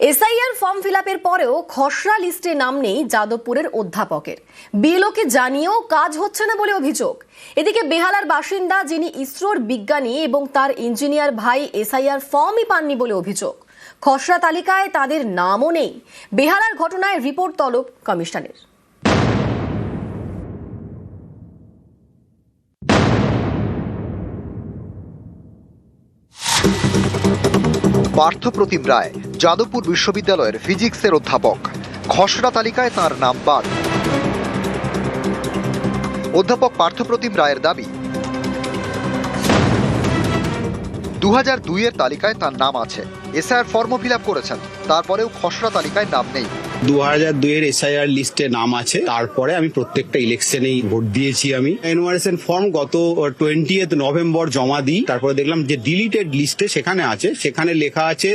SIR form ফিলআপের পরেও খসড়া লিস্টে নাম নেই যাদবপুরের অধ্যাপকের। বিএলওকে জানিয়েও কাজ হচ্ছে না বলে অভিযোগ। এদিকে বেহালার বাসিন্দা যিনি ইসরোর বিজ্ঞানী এবং তার ইঞ্জিনিয়ার ভাই এসআইআর ফর্মই পাননি বলে অভিযোগ। খসড়া তালিকায় তাদের নামও নেই। বেহালার ঘটনায় রিপোর্ট তলব কমিশনের। পার্থপ্রতিম রায় যাদবপুর বিশ্ববিদ্যালয়ের ফিজিক্সের অধ্যাপক। খসড়া তালিকায় তার নাম বাদ। অধ্যাপক পার্থপ্রতিম রায়ের দাবি, 2002-এর তালিকায় তার নাম আছে, এসআইআর ফর্ম ফিল আপ করেছেন, তারপরেও খসড়া তালিকায় নাম নেই। 2002-এর এসআইআর লিস্টে নাম আছে, তারপরে আমি প্রত্যেকটা ইলেকশনেই ভোট দিয়েছি। আমি এনুমারেশন ফর্ম গত 20 নভেম্বর জমা দিই। তারপরে দেখলাম যে ডিলিটেড লিস্টে সেখানে আছে, সেখানে লেখা আছে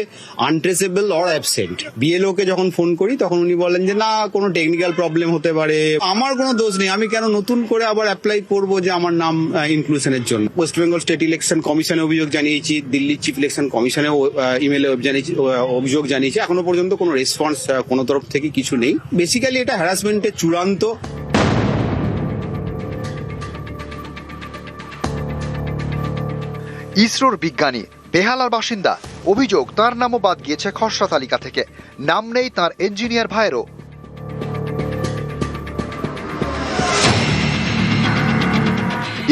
আনট্রেসেবল অর অ্যাবসেন্ট। বিএলও কে যখন ফোন করি তখন উনি বলেন যে না, কোনো টেকনিক্যাল প্রবলেম হতে পারে। আমার কোনো দোষ নেই, আমি কেন নতুন করে আবার অ্যাপ্লাই করবো যে আমার নাম ইনক্লুশনের জন্য। ওয়েস্ট বেঙ্গল স্টেট ইলেকশন কমিশনে অভিযোগ জানিয়েছি, দিল্লি চিফ ইলেকশন কমিশনেও ইমেলে অভিযোগ জানিয়েছি। এখনো পর্যন্ত কোনো রেসপন্স কোনো তরফ থেকে কিছু নেই। বেসিক্যালি এটা হ্যারাসমেন্টের চূড়ান্ত। ইসরোর বিজ্ঞানী, বেহালার বাসিন্দা, অভিযোগ তার নামও বাদ গিয়েছে খসড়া তালিকা থেকে। নাম নেই তার ইঞ্জিনিয়ার ভাইয়েরও।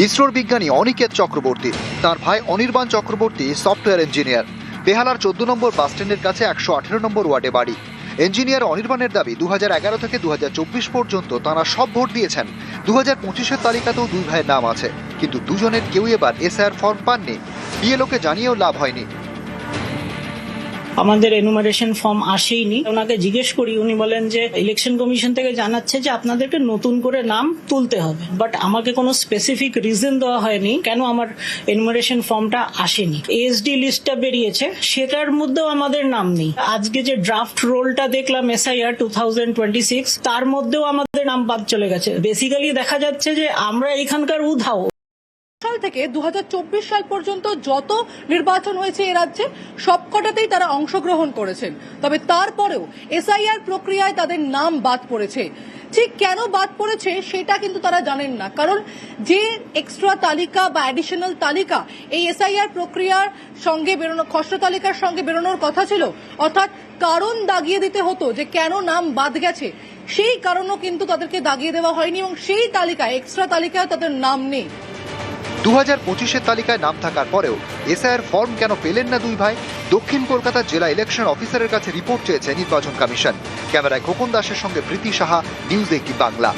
ইসরোর বিজ্ঞানী অনিকেত চক্রবর্তী, তার ভাই অনির্বাণ চক্রবর্তী সফটওয়্যার ইঞ্জিনিয়ার। বেহালার 14 নম্বর বাসস্ট্যান্ডের কাছে 118 নম্বর ওয়ার্ডে বাড়ি। ইঞ্জিনিয়ার অনির্বাণের দাবি, 2011 থেকে 2024 পর্যন্ত তারা সব ভোট দিয়েছেন। 2025-এর তালিকাতেও দুই ভাইয়ের নাম আছে, কিন্তু দুজনের কেউই এবার এসআইআর ফর্ম পাননি। বিএলওকে জানিয়েও লাভ হয়নি। আমাদের এনুমারেশন ফর্ম আসেইনি। ওনাকে জিজ্ঞেস করি, উনি বলেন যে ইলেকশন কমিশন থেকে জানাচ্ছে যে আপনাদেরকে নতুন করে নাম তুলতে হবে। বাট আমাকে কোনো স্পেসিফিক রিজন দেওয়া হয়নি কেন আমার এনুমারেশন ফর্মটা আসেনি। এসডি লিস্টটা বেরিয়েছে, সেটার মধ্যেও আমাদের নাম নেই। আজকে যে ড্রাফট রোলটা দেখলাম এসআইআর 2026, তার মধ্যেও আমাদের নাম বাদ চলে গেছে। বেসিক্যালি দেখা যাচ্ছে যে আমরা এখানকার উধাও। সাল থেকে 2024 সাল পর্যন্ত যত নির্বাচন হয়েছে এ রাজ্যে সবকটাতেই তারা অংশগ্রহণ করেছেন। তবে তারপরেও এসআইআর প্রক্রিয়ায় তাদের নাম বাদ পড়েছে। ঠিক কেন বাদ পড়েছে সেটা কিন্তু তারা জানেন না, কারণ যে এক্সট্রা তালিকা বা অ্যাডিশনাল তালিকা এই এসআইআর প্রক্রিয়ার সঙ্গে বেরোনো, খসড়া তালিকার সঙ্গে বেরোনোর কথা ছিল, অর্থাৎ কারণ দাগিয়ে দিতে হতো যে কেন নাম বাদ গেছে, সেই কারণও কিন্তু তাদেরকে দাগিয়ে দেওয়া হয়নি এবং সেই তালিকায়, এক্সট্রা তালিকায় তাদের নাম নেই। 2025-এর তালিকায় নাম থাকার পরেও এসআইআর ফর্ম কেন পেলেন না দুই ভাই? দক্ষিণ কলকাতার জেলা ইলেকশন অফিসারের কাছে রিপোর্ট চেয়েছে নির্বাচন কমিশন। ক্যামেরায় খোকন দাসের সঙ্গে প্রীতি সাহা, নিউজ 18 বাংলা।